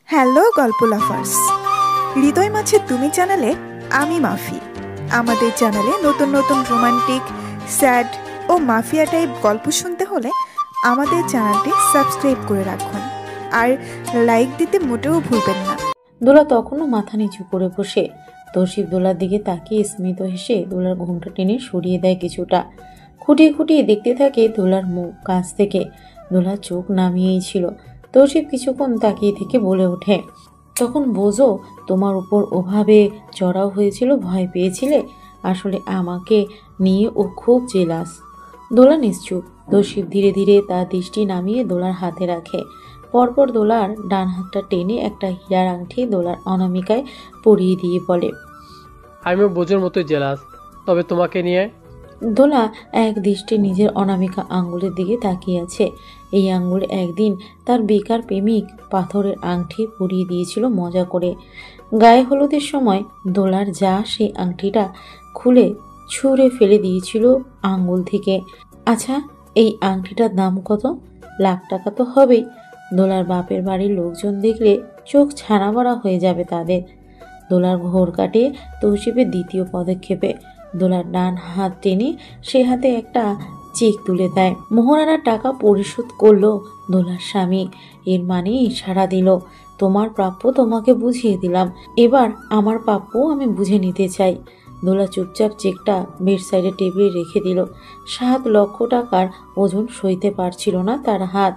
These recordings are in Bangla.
হ্যালো গল্প লাফার্স, হৃদয় মাঝে তুমি চ্যানেলে আমি মাফি। আমাদের চ্যানেলে নতুন নতুন রোমান্টিক, স্যাড ও মাফিয়া টাইপ গল্প শুনতে হলে আমাদের চ্যানেলটি সাবস্ক্রাইব করে রাখুন আর লাইক দিতে মোটেও ভুলবেন না। দোলা তখনও মাথা নিচু করে বসে। তৌসিফ দোলার দিকে তাকিয়ে স্মিত হেসে দোলার ঘোমটা টেনে সরিয়ে দেয় কিছুটা। খুঁটিয়ে খুঁটিয়ে দেখতে থাকে দোলার মুখ কাছ থেকে। দোলার চোখ নামিয়েই ছিল। তৌসিফ কিছুক্ষণ তাকিয়ে থেকে বলে ওঠে, তখন বোঝো তোমার উপর ওভাবে চড়াও হয়েছিল, ভয় পেয়েছিলে। আসলে আমাকে নিয়ে ও খুব জেলাস। দোলা নিশ্চুপ। তৌসিফ ধীরে ধীরে তার দৃষ্টি নামিয়ে দোলার হাতে রাখে। পরপর দোলার ডান হাতটা টেনে একটা হীরার আংটি দোলার অনামিকায় পরিয়ে দিয়ে বলে, আমিও বোঝার মতোই জেলাস, তবে তোমাকে নিয়ে। দোলা এক দৃষ্টি নিজের অনামিকা আঙ্গুলের দিকে তাকিয়ে আছে। এই আঙ্গুলে একদিন তার বেকার প্রেমিক পাথরের আংটি পরিয়ে দিয়েছিল মজা করে। গায়ে হলুদের সময় দোলার যা সেই আংটিটা খুলে ছুঁড়ে ফেলে দিয়েছিল আঙ্গুল থেকে। আচ্ছা, এই আংটিটার দাম কত? লাখ টাকা তো হবেই। দোলার বাপের বাড়ির লোকজন দেখলে চোখ ছানাবড়া হয়ে যাবে তাদের। দোলার ঘোর কাটে তৌসিফের দ্বিতীয় পদক্ষেপে। দোলার ডান হাত টেনে সে হাতে একটা চেক তুলে দেয়। মোহরানার টাকা পরিশোধ করলো দোলার স্বামী। এর মানে ইশারা দিল, তোমার প্রাপ্য তোমাকে বুঝিয়ে দিলাম, এবার আমার প্রাপ্য আমি বুঝে নিতে চাই। দোলা চুপচাপ চেকটা বেড সাইডে টেবিলে রেখে দিল। 7 লক্ষ টাকার ওজন সইতে পারছিল না তার হাত।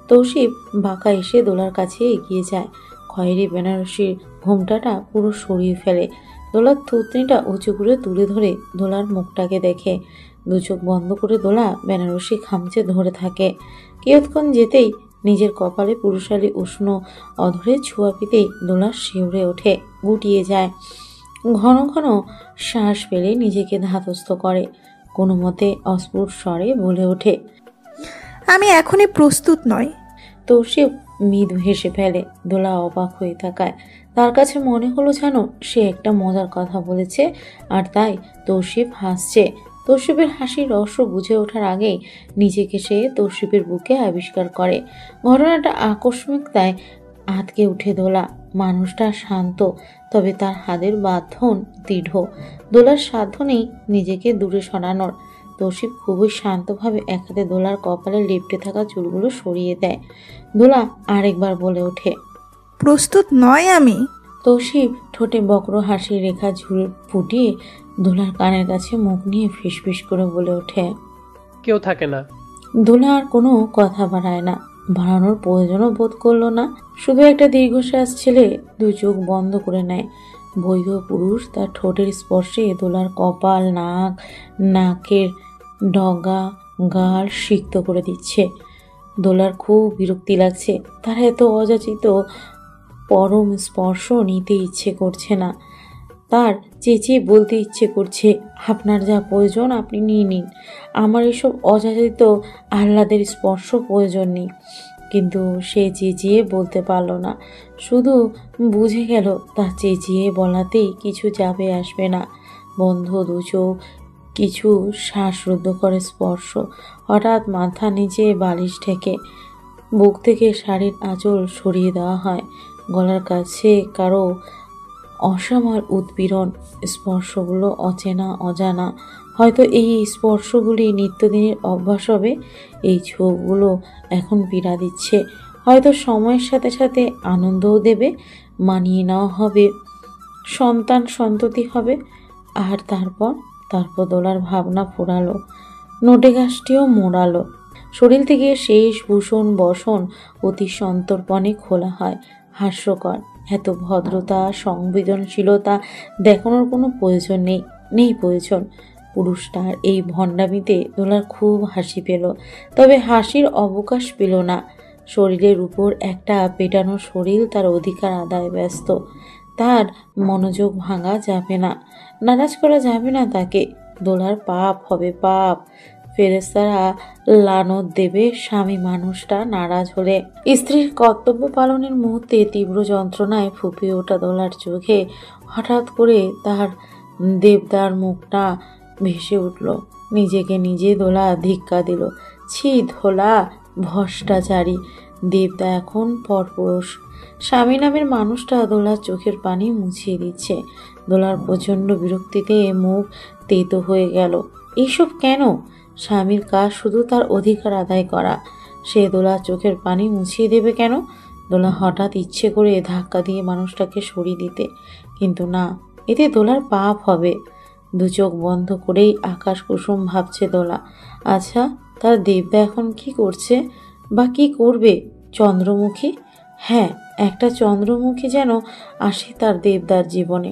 তৌসিফ বাঁকা এসে দোলার কাছে এগিয়ে যায়। খয়েরি বেনারসির ঘোমটাটা পুরো সরিয়ে ফেলে। দোলার থুতনিটা উঁচু করে তুলে ধরে দোলার মুখটাকে দেখে। দু চোখ বন্ধ করে দোলা বেনারসি খামচে ধরে থাকে। কিয়ৎক্ষণ যেতেই নিজের কপালে পুরুষালী উষ্ণ অধরে ছোঁয়া পেতেই দোলা শিউরে ওঠে, গুটিয়ে যায়। ঘন ঘন শ্বাস ফেলে নিজেকে ধাতস্থ করে। কোনো মতে অস্ফুট স্বরে বলে ওঠে, আমি এখনই প্রস্তুত নই। তৌসিফ মৃদু হেসে ফেলে। দোলা অবাক হয়ে তাকায়। তার কাছে মনে হলো যেন সে একটা মজার কথা বলেছে, আর তাই তৌসিফ হাসছে। তৌসিফের হাসির রহস্য বুঝে ওঠার আগেই নিজেকে সে তৌসিফের বুকে আবিষ্কার করে। ঘটনাটা আকস্মিকতায় আটকে উঠে দোলা। মানুষটা শান্ত, তবে তার হাতের বাঁধন দৃঢ়। দোলার সাধ্য নেই নিজেকে দূরে সরানোর। তৌসিফ খুবই শান্তভাবে এক হাতে দোলার কপালে লেপ্টে থাকা চুলগুলো সরিয়ে দেয়। দোলা আরেকবার বলে ওঠে, প্রস্তুত নয় আমি। তৌসিফ ঠোঁটে বক্র হাসির রেখা ঝুল ফুটিয়ে দোলার কানের কাছে মুখ নিয়ে ফিসফিস করে বলে ওঠে, কেউ থাকে না। দোলা আর কোনো কথা বাড়ায় না, বাড়ানোর প্রয়োজনও বোধ করলো না। শুধু একটা দীর্ঘশ্বাস ছেলে দু চোখ বন্ধ করে নেয়। বৈধ পুরুষ তার ঠোঁটের স্পর্শে দোলার কপাল, নাকের ডগা, গাল সিক্ত করে দিচ্ছে। দোলার খুব বিরক্তি লাগছে। তার এত অযাচিত পরম স্পর্শ নিতে ইচ্ছে করছে না। তার চেঁচিয়ে বলতে ইচ্ছে করছে, আপনার যা প্রয়োজন আপনি নিয়ে নিন, আমার এসব অযাচিত আহ্লাদের স্পর্শ প্রয়োজন নেই। কিন্তু সে চেঁচিয়ে বলতে পারল না। শুধু বুঝে গেল তা চেঁচিয়ে বলাতেই কিছু যাবে আসবে না। বন্ধ দু চোখ, কিছু শ্বাসরুদ্ধ করে স্পর্শ। হঠাৎ মাথা নিচে বালিশ ঠেকে বুক থেকে শাড়ির আঁচল সরিয়ে দেওয়া হয়। গলার কাছে কারো অসামাল উৎপীড়ন। স্পর্শগুলো অচেনা, অজানা। হয়তো এই স্পর্শগুলি নিত্যদিনের অভ্যাস হবে। এই ছোঁয়াগুলো এখন পীড়া দিচ্ছে। হয়তো সময়ের সাথে সাথে আনন্দও দেবে, মানিয়ে নেওয়া হবে, সন্তান সন্ততি হবে। আর তারপর দোলার ভাবনা ফুরালো, নোটে গাছটিও মোড়ালো। শরীর থেকে শেষ ভূষণ বসন অতি সন্তর্পণে খোলা হয়। হাস্যকর। এত ভদ্রতা, সংবেদনশীলতা দেখানোর কোনো প্রয়োজন নেই প্রয়োজন। পুরুষটার এই ভণ্ডামিতে দোলার খুব হাসি পেল, তবে হাসির অবকাশ পেল না। শরীরের উপর একটা পেটানো শরীর তার অধিকার আদায় ব্যস্ত। তার মনোযোগ ভাঙা যাবে না, নারাজ করা যাবে না তাকে। দোলার পাপ হবে, পাপ। ফেরেশতারা লানত দেবে স্বামী মানুষটা নারাজ হলে। স্ত্রীর কর্তব্য পালনের মুহূর্তে তীব্র যন্ত্রণায় ফুপিয়ে ওঠা দোলার চোখে হঠাৎ করে তার দেবদার মুখটা ভেসে উঠল। নিজেকে নিজে দোলা ধিক্কা দিল। ছি দোলা, ভ্রষ্টাচারী। দেবদা এখন পরপুরুষ। স্বামী নামের মানুষটা দোলার চোখের পানি মুছিয়ে দিচ্ছে। দোলার প্রচণ্ড বিরক্তিতে মুখ তেতো হয়ে গেল। এইসব কেন? স্বামীর কাজ শুধু তার অধিকার আদায় করা, সে দোলার চোখের পানি মুছিয়ে দেবে কেন? দোলা হঠাৎ ইচ্ছে করে ধাক্কা দিয়ে মানুষটাকে সরিয়ে দিতে, কিন্তু না, এতে দোলার পাপ হবে। দু চোখ বন্ধ করেই আকাশ কুসুম ভাবছে দোলা। আচ্ছা, তার দেবদা এখন কি করছে বা কি করবে? চন্দ্রমুখী? হ্যাঁ, একটা চন্দ্রমুখী যেন আসে তার দেবদার জীবনে,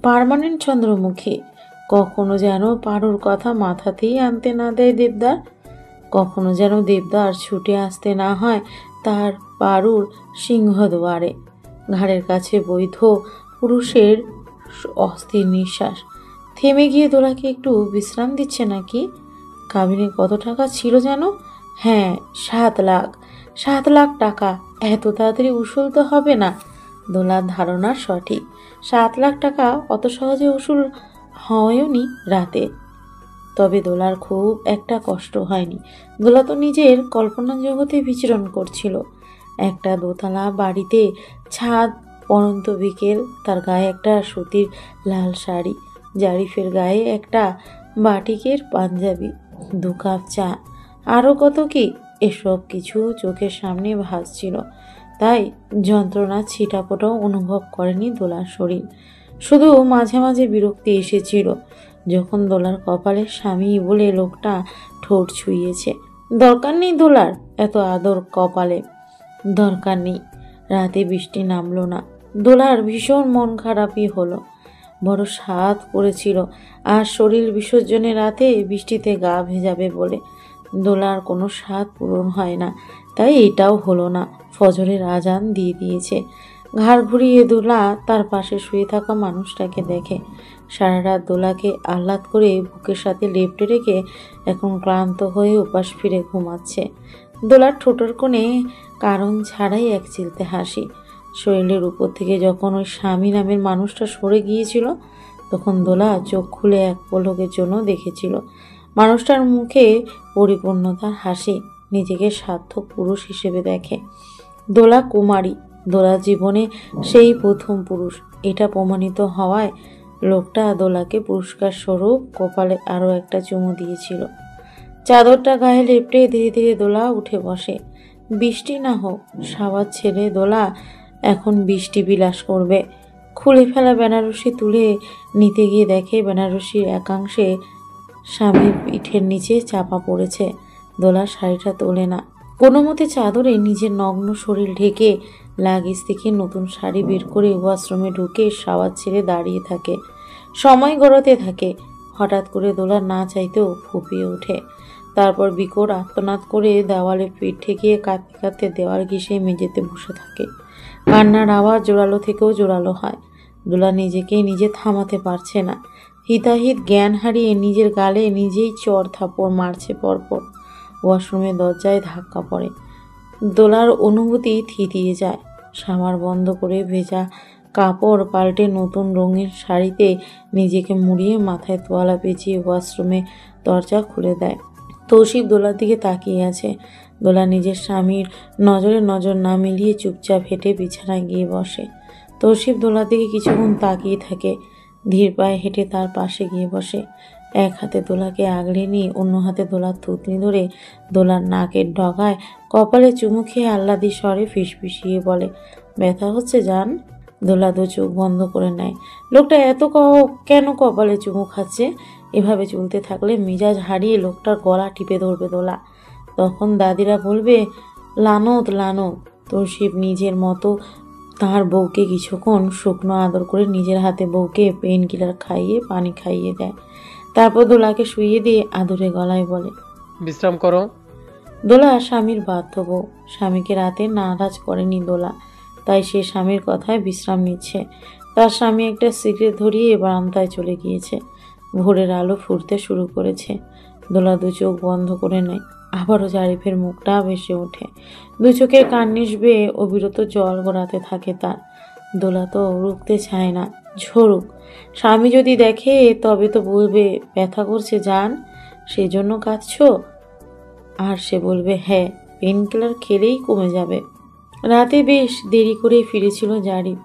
পার্মানেন্ট চন্দ্রমুখী। কখনো যেন পারুর কথা মাথাতেই আনতে না দেয় দেবদার, কখনো যেন দেবদার ছুটে আসতে না হয় তার পারুর সিংহদুয়ারে। ঘাড়ের কাছে বৈধ পুরুষের অস্থির নিঃশ্বাস থেমে গিয়ে দোলাকে একটু বিশ্রাম দিচ্ছে নাকি? কাবিনে কত টাকা ছিল যেন? হ্যাঁ, 7 লাখ। 7 লাখ টাকা এত তাড়াতাড়ি উসুল তো হবে না। দোলার ধারণা সঠিক, 7 লাখ টাকা অত সহজে উসুল হয়নি রাতে। তবে দোলার খুব একটা কষ্ট হয়নি। দোলা তো নিজের কল্পনা জগতে বিচরণ করছিল। একটা দোতলা বাড়িতে, ছাদ, পড়ন্ত বিকেল, তার গায়ে একটা সুতির লাল শাড়ি, জারিফের গায়ে একটা বাটিকের পাঞ্জাবি, 2 কাপ চা, আরও কত কি। এসব কিছু চোখের সামনে ভাসছিল, তাই যন্ত্রণা ছিটাফোটাও অনুভব করেনি দোলার শরীর। শুধু মাঝে মাঝে বিরক্তি এসেছিল যখন দোলার কপালে স্বামী বলে লোকটা ঠোঁট ছুঁয়েছে। দরকার নেই দোলার এত আদর কপালে, দরকার নেই। রাতে বৃষ্টি নামলো না। দোলার ভীষণ মন খারাপই হলো। বড় স্বাদ করেছিল আর শরীর বিসর্জনের রাতে বৃষ্টিতে গা ভেজাবে বলে। দোলার কোনো স্বাদ পূরণ হয় না, তাই এটাও হলো না। ফজরের আজান দিয়ে দিয়েছে। ঘাড় ঘুরিয়ে দোলা তার পাশে শুয়ে থাকা মানুষটাকে দেখে। সারা রাত দোলাকে আহ্লাদ করে বুকের সাথে লেপ্টে রেখে এখন ক্লান্ত হয়ে উপাস ফিরে ঘুমাচ্ছে। দোলার ঠোঁটের কোণে কারণ ছাড়াই এক চিলতে হাসি। শরীরের উপর থেকে যখন ওই স্বামী নামের মানুষটা সরে গিয়েছিল, তখন দোলা চোখ খুলে এক পলকের জন্য দেখেছিল মানুষটার মুখে পরিপূর্ণতার হাসি। নিজেকে সার্থক পুরুষ হিসেবে দেখে। দোলা কুমারী, দোলার জীবনে সেই প্রথম পুরুষ। এটা প্রমাণিত হওয়ায় লোকটা দোলাকে পুরস্কার স্বরূপ কপালে আরও একটা চুমু দিয়েছিল। চাদরটা গায়ে লেপটে ধীরে ধীরে দোলা উঠে বসে। বৃষ্টি না হোক, সাবাত ছেড়ে দোলা এখন বৃষ্টি বিলাস করবে। খুলে ফেলা বেনারসি তুলে নিতে গিয়ে দেখে বেনারসির একাংশে স্বামীর পিঠের নিচে চাপা পড়েছে। দোলা শাড়িটা তোলে না, কোনো মতে চাদরে নিজের নগ্ন শরীর ঢেকে লাগেজ থেকে নতুন শাড়ি বের করে ওয়াশরুমে ঢুকে সাবাত ছেড়ে দাঁড়িয়ে থাকে। সময় গড়াতে থাকে। হঠাৎ করে দোলা না চাইতেও ফুপিয়ে ওঠে। তারপর বিকট আর্তনাদ করে দেওয়ালে পিঠ ঠেকিয়ে কাঁদতে কাঁদতে দেওয়াল ঘেঁষে মেঝেতে বসে থাকে। কান্নার আওয়াজ জোরালো থেকেও জোরালো হয়। দোলা নিজেকেই নিজে থামাতে পারছে না। হিতাহিত জ্ঞান হারিয়ে নিজের গালে নিজেই চড় থাপড় মারছে পরপর। ওয়াশরুমের দরজায় ধাক্কা পড়ে। দোলার অনুভূতি থিতিয়ে যায়। সামার বন্ধ করে ভেজা কাপড় পাল্টে নতুন রঙিন শাড়িতে নিজেকে মুড়িয়ে মাথায় তোয়ালা পেঁচিয়ে ওয়াশরুমে দরজা খুলে দেয়। তৌসিফ দোলার দিকে তাকিয়ে আছে। দোলা নিজের স্বামীর নজরে নজর না মিলিয়ে চুপচাপ হেঁটে বিছানায় গিয়ে বসে। তৌসিফ দোলার দিকে কিছুক্ষণ তাকিয়ে থাকে, ধীর পায়ে হেঁটে তার পাশে গিয়ে বসে। এক হাতে দোলাকে আগলে নিয়ে অন্য হাতে দোলার থুতনি ধরে দোলার নাকের ডগায় কপালে চুমু খেয়ে আহ্লাদি স্বরে ফিসফিসিয়ে বলে, ব্যথা হচ্ছে জান? দোলা 2 চোখ বন্ধ করে নেয়। লোকটা এত কেন কপালে চুমু খাচ্ছে? এভাবে চলতে থাকলে মেজাজ হারিয়ে লোকটার গলা টিপে ধরবে দোলা। তখন দাদিরা বলবে, লানত লানত। তৌসিফ নিজের মতো তার বউকে কিছুক্ষণ শুকনো আদর করে নিজের হাতে বউকে পেইন কিলার খাইয়ে পানি খাইয়ে দেয়। তারপর দোলাকে শুইয়ে দিয়ে আদরে গলায় বলে, বিশ্রাম করো। দোলা স্বামীর বাধ্য বউ। স্বামীকে রাতে নারাজ করেনি দোলা, তাই সে স্বামীর কথায় বিশ্রাম নিচ্ছে। তার স্বামী একটা সিগারেট ধরিয়ে বারান্দায় চলে গিয়েছে। ভোরের আলো ফুটতে শুরু করেছে। দোলা 2 চোখ বন্ধ করে নেয়। আবারও জারিফের মুখটা ভেসে ওঠে। 2 চোখের কান্নিস বেয়ে অবিরত জল গড়াতে থাকে তার। দোলা তো রুখতে চায় না, ঝরুক। স্বামী যদি দেখে তবে তো বলবে, ব্যথা করছে জান, সেজন্য কাঁদছো? আর সে বলবে, হ্যাঁ, পেন কিলার খেলেই কমে যাবে। রাতে বেশ দেরি করে ফিরেছিল জারিফ।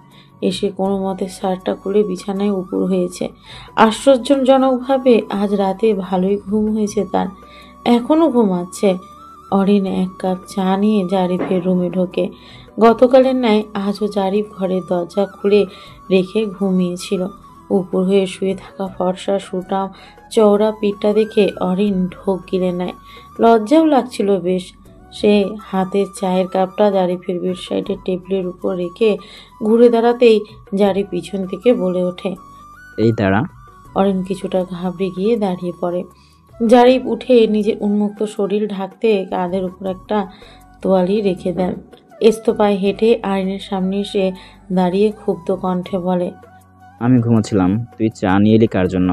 এসে কোনো মতে শার্টটা খুলে বিছানায় উপুড় হয়েছে। আশ্চর্যজনকভাবে আজ রাতে ভালোই ঘুম হয়েছে তার। এখনও ঘুমাচ্ছে। অরিন এক কাপ চা নিয়ে জারিফের রুমে ঢোকে। গতকালের ন্যায় আজও জারিফ ঘরের দরজা খুলে রেখে ঘুমিয়েছিল। উপর হয়ে শুয়ে থাকা ফর্সা সুটাম চওড়া পিঠটা দেখে অরিন ঢোক গিলে নেয়। লজ্জাও লাগছিল বেশ। সে হাতের চায়ের কাপটা জারিফের বেডসাইডের টেবিলের উপর রেখে ঘুরে দাঁড়াতেই জারিফ পিছন থেকে বলে ওঠে, এই দাঁড়া। অরিন কিছুটা ঘাবড়ে গিয়ে দাঁড়িয়ে পড়ে। জারিফ উঠে নিজের উন্মুক্ত শরীর ঢাকতে কাঁধের উপর একটা তোয়ালি রেখে দেন। এস্তোপায় হেঁটে আরিনের সামনে এসে দাঁড়িয়ে ক্ষুব্ধ কণ্ঠে বলে, আমি ঘুমোচ্ছিলাম, তুই চা নিয়ে এলি কার জন্য?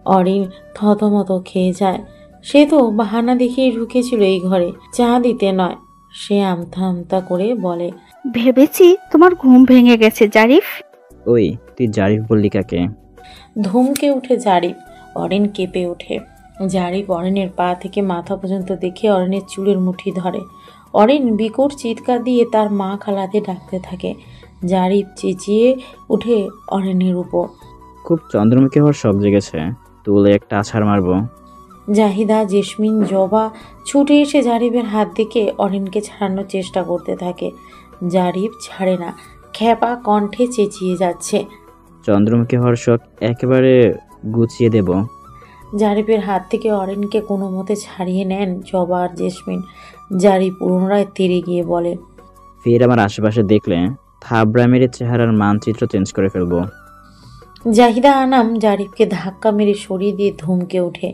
অরিন থতমত খেয়ে যায়। সে তো বাহানা দেখিয়ে ঢুকেছিল এই ঘরে, চা দিতে নয়। সে আমতা আমতা করে বলে, ভেবেছি তোমার ঘুম ভেঙে গেছে জারিফ। ওই, তুই জারিফ বললি কাকে? ধমকে উঠে জারিফ। অরিন কেঁপে ওঠে। জারিফ অরিনের পা থেকে মাথা পর্যন্ত দেখে অরিনের চুলের মুঠি ধরে। অরিন বিকট চিৎকার দিয়ে তার মা খালাতে ডাকতে থাকে। জারিফ চেঁচিয়ে উঠে অরিনের উপর। খুব চন্দ্রমুখী হওয়ার শখ জেগেছে, তুলে একটা আছাড় মারবো। জাহিদা, জেসমিন, জবা ছুটে এসে জারিফের হাত থেকে অরিনকে ছাড়ানোর চেষ্টা করতে থাকে। জারিফ ছাড়ে না, খ্যাপা কণ্ঠে চেঁচিয়ে যাচ্ছে, চন্দ্রমুখী হওয়ার শখ একেবারে গুছিয়ে দেব। জারিফের হাত থেকে অরিনকে কোনো মতে ছাড়িয়ে নেন জবা আর জেসমিন। জারিফ পুনরায় তেড়ে গিয়ে বলে, ফের আমার আশেপাশে দেখলে থাবড়া মেরে চেহারার মানচিত্র চেঞ্জ করে ফেলবো। জাহিদা আনাম জারিফকে ধাক্কা মেরে সরিয়ে দিয়ে ধমকে ওঠে।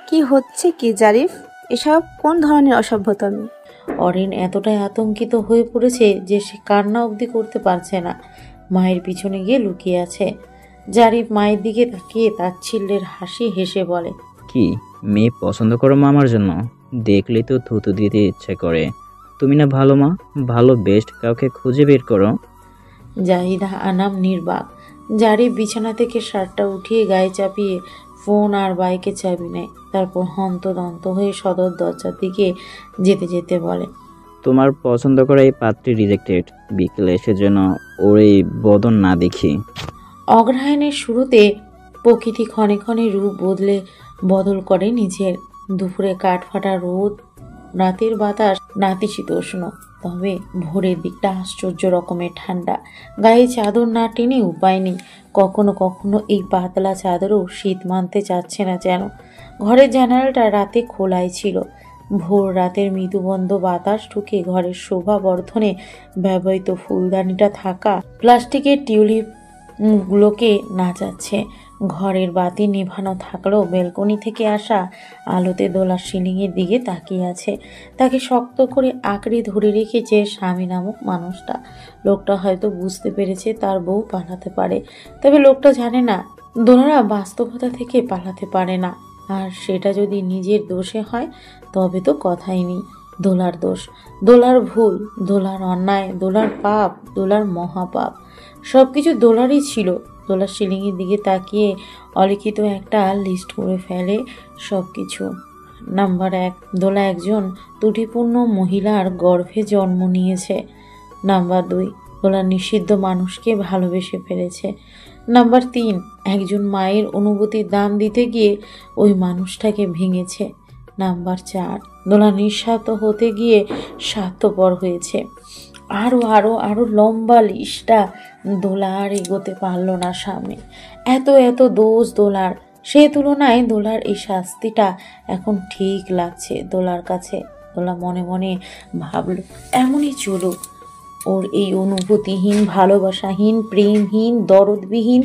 কি হচ্ছে কি জারিফ? এসব কোন ধরনের অসভ্যতামি? অরিন এতটাই আতঙ্কিত হয়ে পড়েছে যে সে কান্না অবধি করতে পারছে না। মায়ের পিছনে গিয়ে লুকিয়ে আছে। জারিফ মায়ের দিকে তাকিয়ে তাচ্ছিল্যের হাসি হেসে বলে, কি মেয়ে পছন্দ করো মা আমার জন্য? দেখলেই তো থুতু দিতে ইচ্ছে করে। তুমি না ভালো মা, ভালো বেস্ট কাউকে খুঁজে বের করো। জাহিদা আনাম নির্বাক। জারিফ বিছানা থেকে শার্টটা উঠিয়ে গায়ে চাপিয়ে ফোন আর বাইকে চাবি নেয়। তারপর হন্তদন্ত হয়ে সদর দরজার দিকে যেতে যেতে বলে, তোমার পছন্দ করা এই পাত্রী রিজেক্টেড। বিকেলে এসে যেন ওর এই বদন না দেখি। অগ্রহায়ণের শুরুতে প্রকৃতি ক্ষণে ক্ষণে রূপ বদল করে নিজের। দুপুরে কাঠফাটা রোদ, রাতের বাতাস নাতিশীতোষ্ণ। তবে ভোরের দিকটা আশ্চর্য রকমের ঠান্ডা। গায়ে চাদর না টেনে উপায় নেই। কখনো কখনো এই পাতলা চাদরও শীত মানতে চাচ্ছে না যেন। ঘরের জানালাটা রাতে খোলাই ছিল। ভোর রাতের মৃদুবন্ধ বাতাস ঢুকে ঘরের শোভা বর্ধনে ব্যবহৃত ফুলদানিটা থাকা প্লাস্টিকের টিউলিপ গুলোকে নাচাচ্ছে। ঘরের বাতি নেভানো থাকলেও বেলকনি থেকে আসা আলোতে দোলার সিলিংয়ের দিকে তাকিয়ে আছে। তাকে শক্ত করে আঁকড়ে ধরে রেখেছে স্বামী নামক মানুষটা। লোকটা হয়তো বুঝতে পেরেছে তার বউ পালাতে পারে, তবে লোকটা জানে না দোলারা বাস্তবতা থেকে পালাতে পারে না। আর সেটা যদি নিজের দোষে হয় তবে তো কথাই নেই। দোলার দোষ, দোলার ভুল, দোলার অন্যায়, দোলার পাপ, দোলার মহাপাপ, সব কিছু দোলারই ছিল। দোলার সিলিংয়ের দিকে তাকিয়ে অলিখিত একটা লিস্ট করে ফেলে সব কিছু। নাম্বার 1, দোলা একজন ত্রুটিপূর্ণ মহিলার গর্ভে জন্ম নিয়েছে। নাম্বার 2, দোলা নিষিদ্ধ মানুষকে ভালোবেসে ফেলেছে। নাম্বার 3, একজন মায়ের অনুভূতির দাম দিতে গিয়ে ওই মানুষটাকে ভেঙেছে। নাম্বার 4, দোলা নিঃস্বার্থ হতে গিয়ে স্বার্থপর হয়েছে। আরও আরও আরও লম্বা লিস্টটা। দোলা আর এগোতে পারল না সামনে। এত এত দোষ দোলার। সে তুলনায় দোলার এই শাস্তিটা এখন ঠিক লাগছে দোলার কাছে। দোলা মনে মনে ভাবল, এমনই চলুক। ওর এই অনুভূতিহীন, ভালোবাসাহীন, প্রেমহীন, দরদবিহীন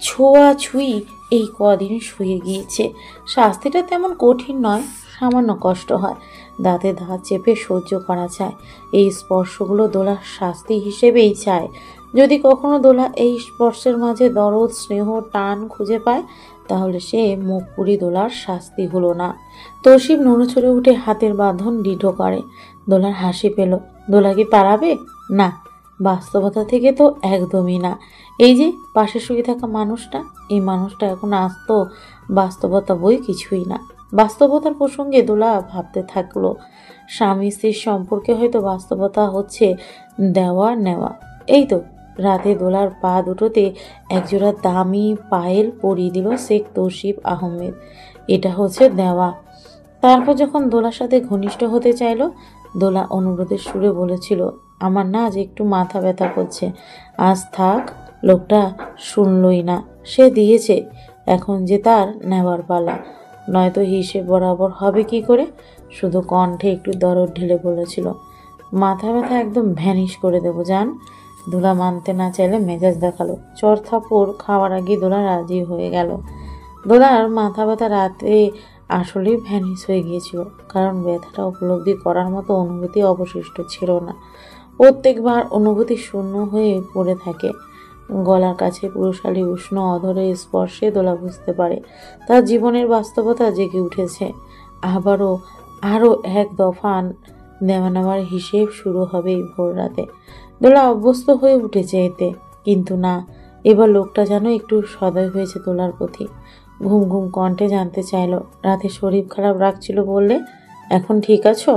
ছোঁয়াছুঁই এই কদিন শুয়ে গিয়েছে। শাস্তিটা তেমন কঠিন নয়, সামান্য কষ্ট হয়, দাঁতে দাঁত চেপে সহ্য করা যায়। এই স্পর্শগুলো দোলার শাস্তি হিসেবেই চায়। যদি কখনো দোলা এই স্পর্শের মাঝে দরদ, স্নেহ, টান খুঁজে পায়, তাহলে সে মুখ পুরি দোলার শাস্তি হলো না। তৌসিফ নড়েচড়ে উঠে হাতের বাঁধন দৃঢ় করে। দোলার হাসি পেল। দোলা কি পালাবে? না, বাস্তবতা থেকে তো একদমই না। এই যে পাশে শুয়ে থাকা মানুষটা, এই মানুষটা এখন আস্ত বাস্তবতা বই কিছুই না। বাস্তবতার প্রসঙ্গে দোলা ভাবতে থাকলো, স্বামী স্ত্রীর সম্পর্কে হয়তো বাস্তবতা হচ্ছে দেওয়া নেওয়া। এই তো রাতে দোলার পা দুটোতে একজোড়া দামি পায়েল পরিয়ে দিল শেখ তৌসিফ আহমেদ। এটা হচ্ছে দেওয়া। তারপর যখন দোলার সাথে ঘনিষ্ঠ হতে চাইলো, দোলা অনুরোধের সুরে বলেছিল, আমার না আজ একটু মাথা ব্যথা করছে, আজ থাক। লোকটা শুনলই না, সে দিয়েছে, এখন যে তার নেওয়ার পালা, নয়তো হিসেব বরাবর হবে কি করে। শুধু কণ্ঠে একটু দরদ ঢেলে বলেছিল, মাথা ব্যথা একদম ভ্যানিশ করে দেবো জান। দোলা মানতে না চাইলে মেজাজ দেখালো। চর থাপড় খাওয়ার আগে দোলা রাজি হয়ে গেল। দোলার মাথা ব্যথা রাতে আসলেই ভ্যানিশ হয়ে গিয়েছিল, কারণ ব্যথাটা উপলব্ধি করার মতো অনুভূতি অবশিষ্ট ছিল না। প্রত্যেকবার অনুভূতি শূন্য হয়ে পড়ে থাকে। গলার কাছে পুরুষালী উষ্ণ অধরের স্পর্শে দোলা বুঝতে পারে তার জীবনের বাস্তবতা জেগে উঠেছে। আরও এক দফা নেওয়ার হিসেব শুরু হবে এই ভোর রাতে। দোলা অভ্যস্ত হয়ে উঠেছে এতে, কিন্তু না, এবার লোকটা যেন একটু সদয় হয়েছে দোলার প্রতি। ঘুম ঘুম কণ্ঠে জানতে চাইল, রাতে শরীর খারাপ রাখছিল বললে, এখন ঠিক আছো?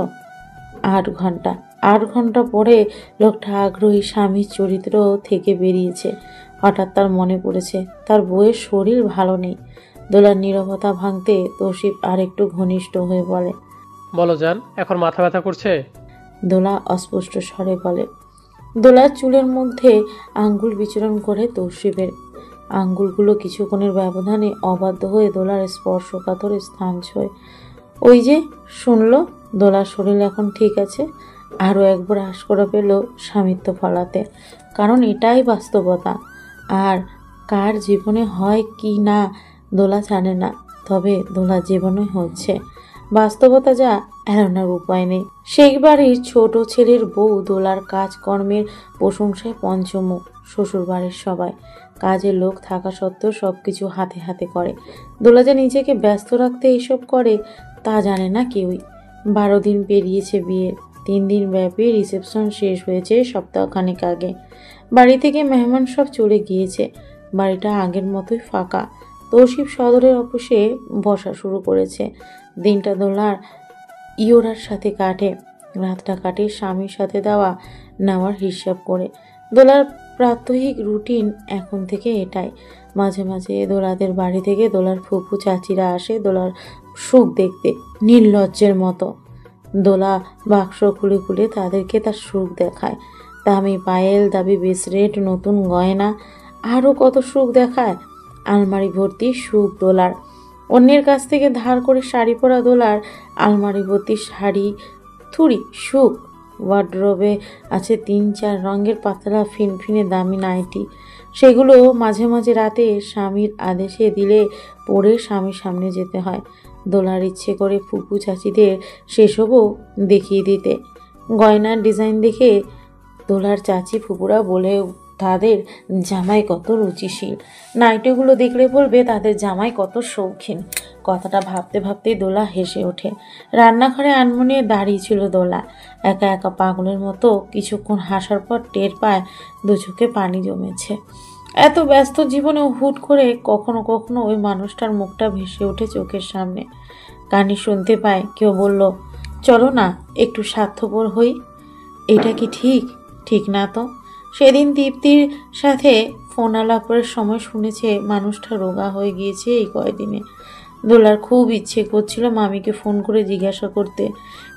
8 ঘন্টা পরে লোকটা আগ্রহী স্বামীর চরিত্র থেকে বেরিয়েছে। হঠাৎ তার মনে পড়েছে তার বউয়ের শরীর ভালো নেই। দোলার নীরবতা ভাঙতে তৌসিফ আর একটু ঘনিষ্ঠ হয়ে বলে, বলো জান, এখন মাথা ব্যথা করছে? দোলা অস্পষ্ট স্বরে বলে। দোলার চুলের মধ্যে আঙ্গুল বিচরণ করে তৌসিফের। আঙ্গুলগুলো কিছুক্ষণের ব্যবধানে অবাধ্য হয়ে দোলার স্পর্শকাতর স্থান ছোঁয়। ওই যে শুনল, দোলার শরীর এখন ঠিক আছে। আরও একবার আশ করে পেল স্বামিত্ব ফলাতে, কারণ এটাই বাস্তবতা। আর কার জীবনে হয় কি না দোলা জানে না, তবে দোলার জীবনে হচ্ছে বাস্তবতা, যা এড়ানোর উপায় নেই। শেখ বাড়ির ছোট ছেলের বউ দোলার কাজকর্মের প্রশংসায় পঞ্চমুখ। শ্বশুর বাড়ির সবাই কাজের লোক থাকা সত্ত্বেও সব কিছু হাতে হাতে করে। দোলা যে নিজেকে ব্যস্ত রাখতে এসব করে তা জানে না কেউই। 12 দিন পেরিয়েছে বিয়ের। 3 দিন ব্যাপী রিসেপশন শেষ হয়েছে সপ্তাহখানেক আগে। বাড়ি থেকে মেহমান সব চলে গিয়েছে। বাড়িটা আগের মতোই ফাঁকা। তৌসিফ সদরের অফিসে বসা শুরু করেছে। দিনটা দোলার ইয়োরার সাথে কাটে, রাতটা কাটে স্বামীর সাথে দেওয়া নেওয়ার হিসাব করে। দোলার প্রাত্যহিক রুটিন এখন থেকে এটাই। মাঝে মাঝে দোলাদের বাড়ি থেকে দোলার ফুপু চাচিরা আসে দোলার সুখ দেখতে, নির্লজ্জের মতো। দোলা বাক্স খুলে খুলে তাদেরকে তার সুখ দেখায়। দামি পায়েল, দামি ব্রেসলেট, নতুন গয়না, আরও কত সুখ দেখায়। আলমারি ভর্তি সুখ দোলার। অন্যের কাছ থেকে ধার করে শাড়ি পরা দোলার আলমারি ভর্তি শাড়ি থুড়ি সুখ। ওয়ার্ড্রোবে আছে 3-4 রঙের পাতলা ফিনফিনে দামি নাইটি। সেগুলো মাঝে মাঝে রাতে স্বামীর আদেশে দিলে পরে স্বামীর সামনে যেতে হয়। দোলার ইচ্ছে করে ফুপু চাচিদের সেসবও দেখিয়ে দিতে। গয়নার ডিজাইন দেখে দোলার চাচি ফুপুরা বলে তাদের জামাই কত রুচিশীল। নাইটিগুলো দেখলে বলবে তাদের জামাই কত শৌখিন। কথাটা ভাবতে ভাবতেই দোলা হেসে ওঠে। রান্নাঘরে আনমনে দাঁড়িয়ে ছিল দোলা, একা একা পাগলের মতো। কিছুক্ষণ হাসার পর টের পায় দু চোখে পানি জমেছে। এত ব্যস্ত জীবনেও হুট করে কখনো কখনো ওই মানুষটার মুখটা ভেসে ওঠে চোখের সামনে। কানে শুনতে পায় কেউ বলল, চলো না একটু স্বার্থপর হই। এটা কি ঠিক? ঠিক না তো। সেদিন দীপ্তির সাথে ফোন আলাপের সময় শুনেছে মানুষটা রোগা হয়ে গিয়েছে এই কয়দিনে। দোলার খুব ইচ্ছে করছিল মামিকে ফোন করে জিজ্ঞাসা করতে,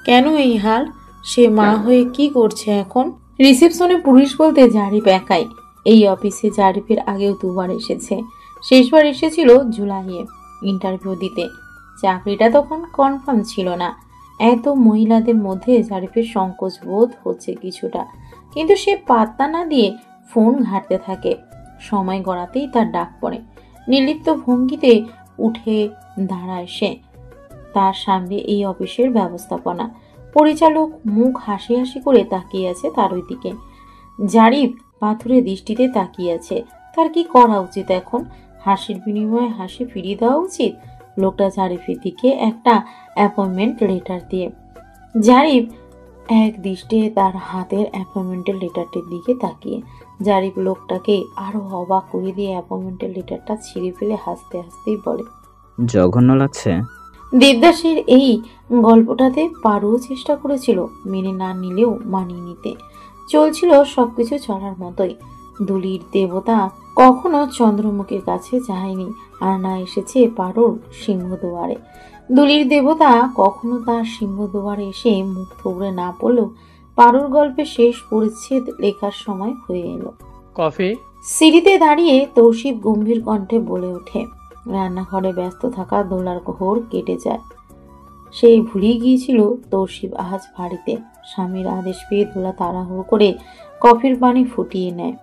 কেন এই হাল? সে মা হয়ে কি করছে এখন? রিসেপশনে পুলিশ বলতে জারিফ একাই। এই অফিসে জারিফের আগেও 2 বার এসেছে। শেষবার এসেছিল জুলাইয়ে ইন্টারভিউ দিতে। চাকরিটা তখন কনফার্ম ছিল না। এত মহিলাদের মধ্যে জারিফের সংকোচ বোধ হচ্ছে কিছুটা, কিন্তু সে পাত্তা না দিয়ে ফোন ঘাঁটতে থাকে। সময় গড়াতেই তার ডাক পড়ে। নির্লিপ্ত ভঙ্গিতে উঠে দাঁড়ায় সে। তার সামনে এই অফিসের ব্যবস্থাপনা পরিচালক মুখ হাসি হাসি করে তাকিয়ে আছে তার ওই দিকে। জারিফ পাথুরে দৃষ্টিতে তাকিয়ে আছে। তার কি করা উচিত এখন? হাসির বিনিময়ে হাসি ফিরিয়ে দেওয়া উচিত? লোকটা জারিফের দিকে একটা অ্যাপয়েন্টমেন্ট লেটার দিয়ে। জারিফ এক দৃষ্টিতে তার হাতের অ্যাপয়েন্টমেন্টের লেটারটির দিকে তাকিয়ে। জারিফ লোকটাকে আরো অবাক করে দিয়ে অ্যাপয়েন্টমেন্টের লেটারটা ছিঁড়ে ফেলে হাসতে হাসতেই বলে, জঘন্য লাগছে। দেবদাসের এই গল্পটাতে পারুও চেষ্টা করেছিল মেনে না নিলেও মানিয়ে নিতে। চলছিল সবকিছু চলার মতোই। দুলির দেবতা কখনো চন্দ্রমুখীর কাছে যায়নি, আর না এসেছে পারুর সিংহদুয়ারে। দুলির দেবতা কখনো তার সিংহদুয়ারে এসে মুখ থুবড়ে না পড়লেও পারুর গল্পে শেষ পরিচ্ছেদ লেখার সময় হয়ে এলো। কফি? সিঁড়িতে দাঁড়িয়ে তৌসিফ গম্ভীর কণ্ঠে বলে ওঠে। রান্নাঘরে ব্যস্ত থাকা দোলার ঘোর কেটে যায়। সেই ভুলিয়ে গিয়েছিল তৌসিফ আজ বাড়িতে। স্বামীর আদেশ পেয়ে দোলা তাড়াহুড়ো করে কফির পানি ফুটিয়ে নেয়।